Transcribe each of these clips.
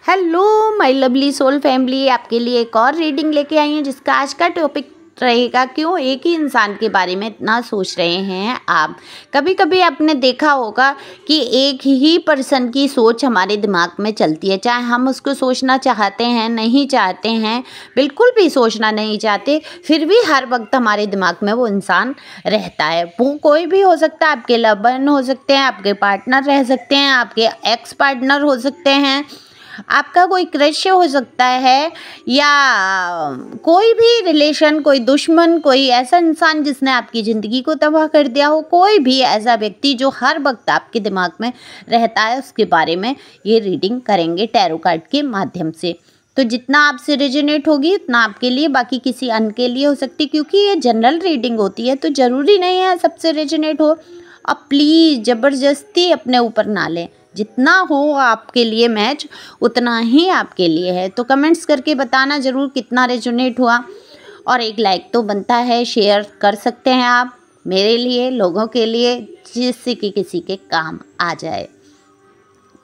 Hello my lovely soul family, आपके लिए एक और रीडिंग लेके आई हूँ जिसका आज का टॉपिक रहेगा क्यों एक ही इंसान के बारे में इतना सोच रहे हैं आप। कभी कभी आपने देखा होगा कि एक ही पर्सन की सोच हमारे दिमाग में चलती है, चाहे हम उसको सोचना चाहते हैं नहीं चाहते हैं, बिल्कुल भी सोचना नहीं चाहते, फिर भी हर वक्त हमारे दिमाग में वो इंसान रहता है। वो कोई भी हो सकता है, आपके लवन हो सकते हैं, आपके पार्टनर रह सकते हैं, आपके एक्स पार्टनर हो सकते हैं, आपका कोई क्रश हो सकता है, या कोई भी रिलेशन, कोई दुश्मन, कोई ऐसा इंसान जिसने आपकी ज़िंदगी को तबाह कर दिया हो, कोई भी ऐसा व्यक्ति जो हर वक्त आपके दिमाग में रहता है, उसके बारे में ये रीडिंग करेंगे टैरो कार्ड के माध्यम से। तो जितना आपसे रेजोनेट होगी उतना आपके लिए, बाकी किसी अन्य के लिए हो सकती, क्योंकि ये जनरल रीडिंग होती है तो ज़रूरी नहीं है सबसे रेजोनेट हो। अब प्लीज़ ज़बरदस्ती अपने ऊपर ना लें, जितना हो आपके लिए मैच उतना ही आपके लिए है। तो कमेंट्स करके बताना ज़रूर कितना रेजोनेट हुआ, और एक लाइक तो बनता है, शेयर कर सकते हैं आप मेरे लिए, लोगों के लिए, जिससे कि किसी के काम आ जाए।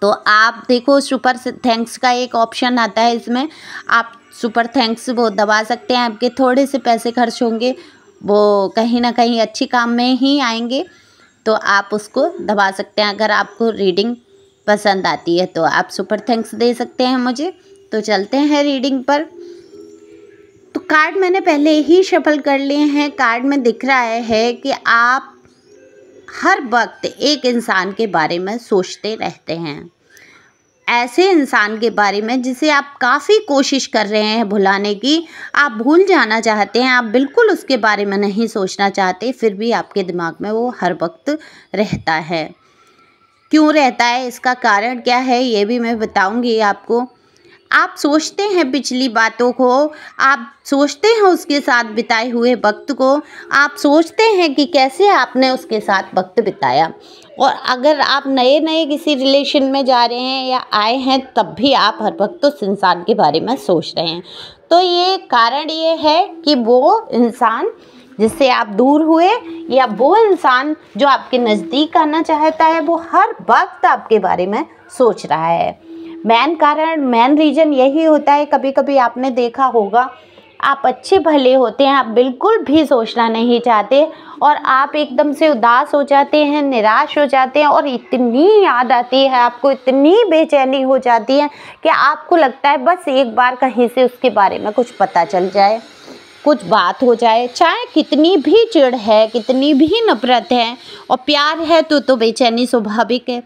तो आप देखो सुपर थैंक्स का एक ऑप्शन आता है, इसमें आप सुपर थैंक्स वो दबा सकते हैं। आपके थोड़े से पैसे खर्च होंगे, वो कहीं ना कहीं अच्छी काम में ही आएंगे, तो आप उसको दबा सकते हैं। अगर आपको रीडिंग पसंद आती है तो आप सुपर थैंक्स दे सकते हैं मुझे। तो चलते हैं रीडिंग पर। तो कार्ड मैंने पहले ही शफल कर लिए हैं। कार्ड में दिख रहा है कि आप हर वक्त एक इंसान के बारे में सोचते रहते हैं, ऐसे इंसान के बारे में जिसे आप काफ़ी कोशिश कर रहे हैं भुलाने की, आप भूल जाना चाहते हैं, आप बिल्कुल उसके बारे में नहीं सोचना चाहते, फिर भी आपके दिमाग में वो हर वक्त रहता है। क्यों रहता है, इसका कारण क्या है, ये भी मैं बताऊंगी आपको। आप सोचते हैं पिछली बातों को, आप सोचते हैं उसके साथ बिताए हुए वक्त को, आप सोचते हैं कि कैसे आपने उसके साथ वक्त बिताया। और अगर आप नए नए किसी रिलेशन में जा रहे हैं या आए हैं, तब भी आप हर वक्त उस इंसान के बारे में सोच रहे हैं। तो ये कारण ये है कि वो इंसान जिससे आप दूर हुए, या वो इंसान जो आपके नज़दीक आना चाहता है, वो हर वक्त आपके बारे में सोच रहा है। मेन कारण, मेन रीज़न यही होता है। कभी कभी आपने देखा होगा, आप अच्छे भले होते हैं, आप बिल्कुल भी सोचना नहीं चाहते, और आप एकदम से उदास हो जाते हैं, निराश हो जाते हैं, और इतनी याद आती है आपको, इतनी बेचैनी हो जाती है कि आपको लगता है बस एक बार कहीं से उसके बारे में कुछ पता चल जाए, कुछ बात हो जाए। चाहे कितनी भी चिढ़ है, कितनी भी नफरत है, और प्यार है तो बेचैनी स्वाभाविक है।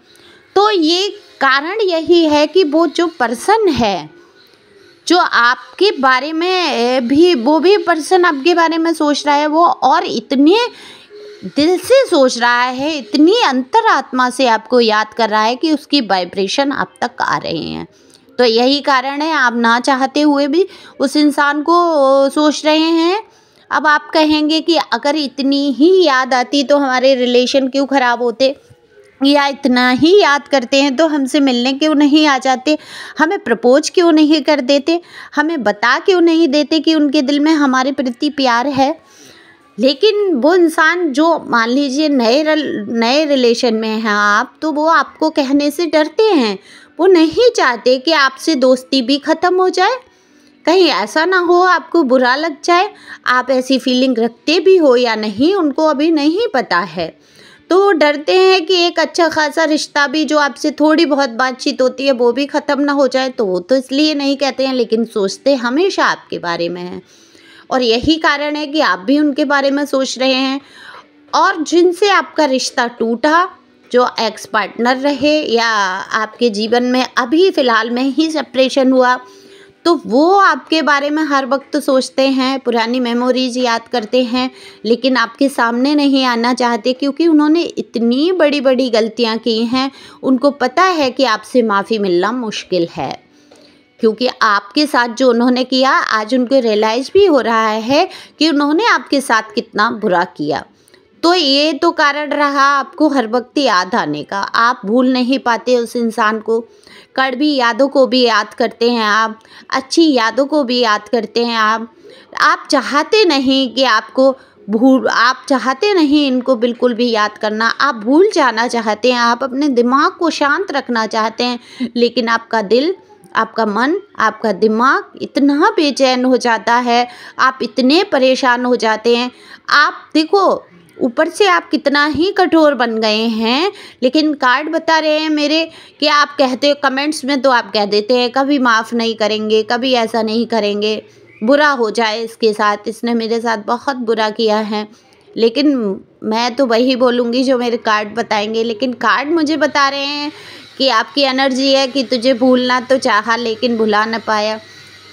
तो ये कारण यही है कि वो जो पर्सन है जो आपके बारे में भी, वो भी पर्सन आपके बारे में सोच रहा है, वो और इतने दिल से सोच रहा है, इतनी अंतरात्मा से आपको याद कर रहा है कि उसकी वाइब्रेशन आप तक आ रहे हैं। तो यही कारण है आप ना चाहते हुए भी उस इंसान को सोच रहे हैं। अब आप कहेंगे कि अगर इतनी ही याद आती तो हमारे रिलेशन क्यों ख़राब होते, या इतना ही याद करते हैं तो हमसे मिलने क्यों नहीं आ जाते, हमें प्रपोज क्यों नहीं कर देते, हमें बता क्यों नहीं देते कि उनके दिल में हमारे प्रति प्यार है। लेकिन वो इंसान जो मान लीजिए नए रिलेशन में हैं आप, तो वो आपको कहने से डरते हैं, वो नहीं चाहते कि आपसे दोस्ती भी ख़त्म हो जाए, कहीं ऐसा ना हो आपको बुरा लग जाए। आप ऐसी फीलिंग रखते भी हो या नहीं, उनको अभी नहीं पता है। तो वो डरते हैं कि एक अच्छा खासा रिश्ता भी जो आपसे थोड़ी बहुत बातचीत होती है वो भी ख़त्म ना हो जाए, तो वो तो इसलिए नहीं कहते हैं, लेकिन सोचते हमेशा आपके बारे में हैं। और यही कारण है कि आप भी उनके बारे में सोच रहे हैं। और जिनसे आपका रिश्ता टूटा, जो एक्स पार्टनर रहे, या आपके जीवन में अभी फ़िलहाल में ही सेपरेशन हुआ, तो वो आपके बारे में हर वक्त सोचते हैं, पुरानी मेमोरीज़ याद करते हैं, लेकिन आपके सामने नहीं आना चाहते, क्योंकि उन्होंने इतनी बड़ी बड़ी गलतियां की हैं। उनको पता है कि आपसे माफ़ी मिलना मुश्किल है, क्योंकि आपके साथ जो उन्होंने किया, आज उनको रियलाइज़ भी हो रहा है कि उन्होंने आपके साथ कितना बुरा किया। तो ये तो कारण रहा आपको हर वक्त याद आने का। आप भूल नहीं पाते उस इंसान को, कड़वी यादों को भी याद करते हैं आप, अच्छी यादों को भी याद करते हैं आप चाहते नहीं कि आप चाहते नहीं इनको बिल्कुल भी याद करना, आप भूल जाना चाहते हैं, आप अपने दिमाग को शांत रखना चाहते हैं, लेकिन आपका दिल आपका मन, आपका दिमाग इतना बेचैन हो जाता है, आप इतने परेशान हो जाते हैं। आप देखो, ऊपर से आप कितना ही कठोर बन गए हैं, लेकिन कार्ड बता रहे हैं मेरे कि आप कहते हो कमेंट्स में, तो आप कह देते हैं कभी माफ़ नहीं करेंगे, कभी ऐसा नहीं करेंगे, बुरा हो जाए इसके साथ, इसने मेरे साथ बहुत बुरा किया है। लेकिन मैं तो वही बोलूँगी जो मेरे कार्ड बताएंगे, लेकिन कार्ड मुझे बता रहे हैं कि आपकी एनर्जी है कि तुझे भूलना तो चाहा लेकिन भुला न पाया।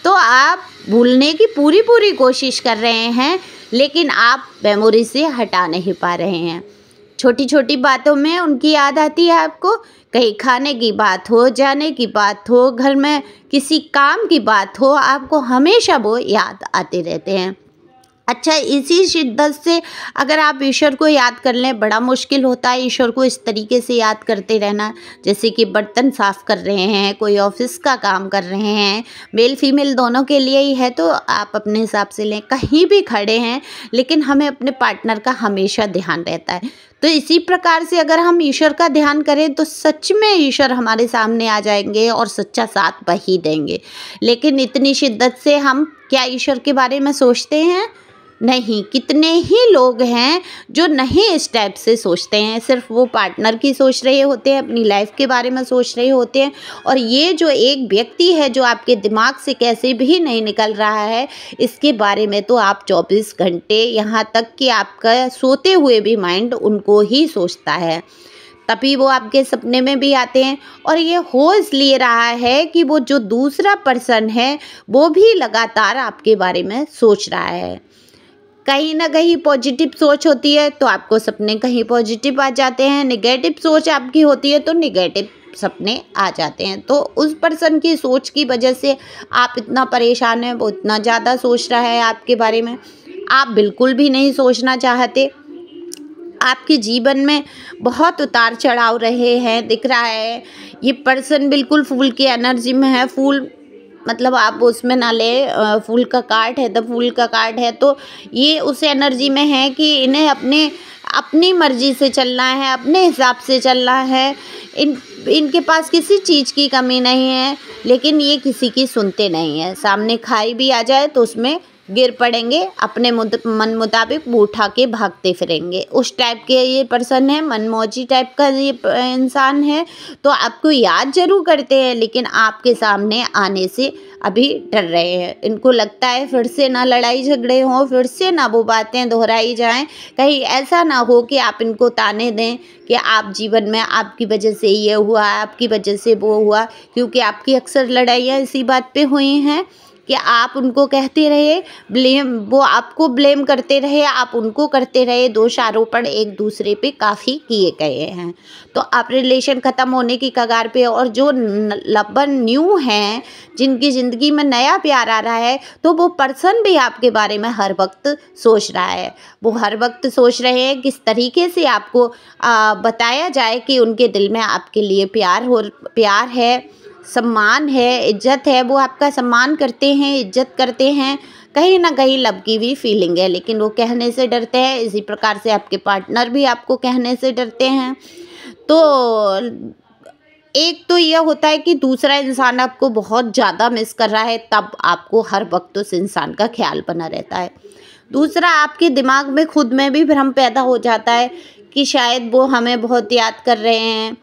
तो आप भूलने की पूरी पूरी कोशिश कर रहे हैं, लेकिन आप मेमोरी से हटा नहीं पा रहे हैं। छोटी छोटी बातों में उनकी याद आती है आपको, कहीं खाने की बात हो, जाने की बात हो, घर में किसी काम की बात हो, आपको हमेशा वो याद आते रहते हैं। अच्छा, इसी शिद्दत से अगर आप ईश्वर को याद कर लें, बड़ा मुश्किल होता है ईश्वर को इस तरीके से याद करते रहना, जैसे कि बर्तन साफ़ कर रहे हैं, कोई ऑफिस का काम कर रहे हैं, मेल फीमेल दोनों के लिए ही है, तो आप अपने हिसाब से लें। कहीं भी खड़े हैं, लेकिन हमें अपने पार्टनर का हमेशा ध्यान रहता है। तो इसी प्रकार से अगर हम ईश्वर का ध्यान करें तो सच में ईश्वर हमारे सामने आ जाएंगे और सच्चा साथ वही देंगे। लेकिन इतनी शिद्दत से हम क्या ईश्वर के बारे में सोचते हैं? नहीं। कितने ही लोग हैं जो नहीं इस टाइप से सोचते हैं, सिर्फ वो पार्टनर की सोच रहे होते हैं, अपनी लाइफ के बारे में सोच रहे होते हैं। और ये जो एक व्यक्ति है जो आपके दिमाग से कैसे भी नहीं निकल रहा है, इसके बारे में तो आप 24 घंटे, यहाँ तक कि आपका सोते हुए भी माइंड उनको ही सोचता है, तभी वो आपके सपने में भी आते हैं। और ये हो इसलिए रहा है कि वो जो दूसरा पर्सन है वो भी लगातार आपके बारे में सोच रहा है। कहीं ना कहीं पॉजिटिव सोच होती है तो आपको सपने कहीं पॉजिटिव आ जाते हैं, नेगेटिव सोच आपकी होती है तो नेगेटिव सपने आ जाते हैं। तो उस पर्सन की सोच की वजह से आप इतना परेशान हैं, वो इतना ज़्यादा सोच रहा है आपके बारे में, आप बिल्कुल भी नहीं सोचना चाहते। आपके जीवन में बहुत उतार चढ़ाव रहे हैं, दिख रहा है। ये पर्सन बिल्कुल फूल की एनर्जी में है। फूल मतलब आप उसमें ना ले, फूल का कार्ड है तो फूल का कार्ड है, तो ये उस एनर्जी में है कि इन्हें अपनी मर्जी से चलना है, अपने हिसाब से चलना है। इनके पास किसी चीज़ की कमी नहीं है, लेकिन ये किसी की सुनते नहीं है। सामने खाई भी आ जाए तो उसमें गिर पड़ेंगे, अपने मन मुताबिक वो उठा के भागते फिरेंगे। उस टाइप के ये पर्सन है, मनमौजी टाइप का ये इंसान है। तो आपको याद जरूर करते हैं, लेकिन आपके सामने आने से अभी डर रहे हैं। इनको लगता है फिर से ना लड़ाई झगड़े हों, फिर से ना वो बातें दोहराई जाएं, कहीं ऐसा ना हो कि आप इनको ताने दें कि आप जीवन में आपकी वजह से ये हुआ, आपकी वजह से वो हुआ। क्योंकि आपकी अक्सर लड़ाइयाँ इसी बात पे हुई हैं कि आप उनको कहते रहे ब्लेम, वो आपको ब्लेम करते रहे, आप उनको करते रहे। दोषारोपण एक दूसरे पे काफ़ी किए गए हैं। तो आप रिलेशन ख़त्म होने की कगार पे, और जो लवन न्यू हैं, जिनकी ज़िंदगी में नया प्यार आ रहा है, तो वो पर्सन भी आपके बारे में हर वक्त सोच रहा है। वो हर वक्त सोच रहे हैं किस तरीके से आपको बताया जाए कि उनके दिल में आपके लिए प्यार है, सम्मान है, इज्जत है। वो आपका सम्मान करते हैं, इज्जत करते हैं, कहीं ना कहीं लव की भी फीलिंग है, लेकिन वो कहने से डरते हैं। इसी प्रकार से आपके पार्टनर भी आपको कहने से डरते हैं। तो एक तो यह होता है कि दूसरा इंसान आपको बहुत ज़्यादा मिस कर रहा है, तब आपको हर वक्त उस इंसान का ख्याल बना रहता है। दूसरा, आपके दिमाग में खुद में भी भ्रम पैदा हो जाता है कि शायद वो हमें बहुत याद कर रहे हैं,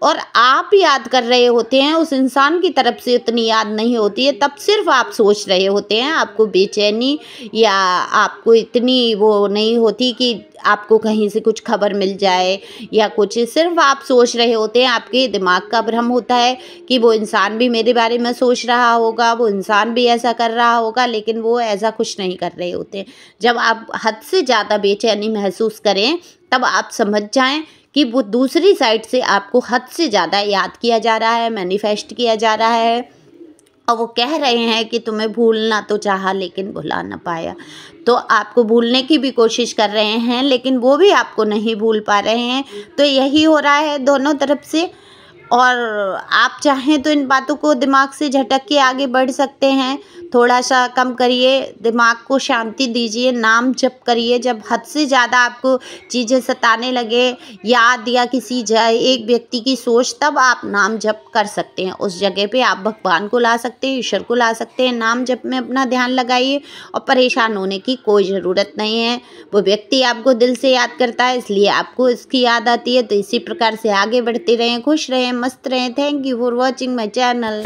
और आप याद कर रहे होते हैं, उस इंसान की तरफ से उतनी याद नहीं होती है। तब सिर्फ आप सोच रहे होते हैं, आपको बेचैनी या आपको इतनी वो नहीं होती कि आपको कहीं से कुछ खबर मिल जाए या कुछ, सिर्फ आप सोच रहे होते हैं। आपके दिमाग का भ्रम होता है कि वो इंसान भी मेरे बारे में सोच रहा होगा, वो इंसान भी ऐसा कर रहा होगा, लेकिन वो ऐसा कुछ नहीं कर रहे होते। जब आप हद से ज़्यादा बेचैनी महसूस करें, तब आप समझ जाएं कि वो दूसरी साइड से आपको हद से ज़्यादा याद किया जा रहा है, मैनिफेस्ट किया जा रहा है, और वो कह रहे हैं कि तुम्हें भूलना तो चाहा लेकिन भुला ना पाया। तो आपको भूलने की भी कोशिश कर रहे हैं, लेकिन वो भी आपको नहीं भूल पा रहे हैं। तो यही हो रहा है दोनों तरफ से। और आप चाहें तो इन बातों को दिमाग से झटक के आगे बढ़ सकते हैं। थोड़ा सा कम करिए, दिमाग को शांति दीजिए, नाम जप करिए। जब हद से ज़्यादा आपको चीज़ें सताने लगे, याद या किसी एक व्यक्ति की सोच, तब आप नाम जप कर सकते हैं। उस जगह पे आप भगवान को ला सकते हैं, ईश्वर को ला सकते हैं। नाम जप में अपना ध्यान लगाइए और परेशान होने की कोई ज़रूरत नहीं है। वो व्यक्ति आपको दिल से याद करता है, इसलिए आपको इसकी याद आती है। तो इसी प्रकार से आगे बढ़ते रहें, खुश रहें, मस्त रहें। Thank you for watching my channel.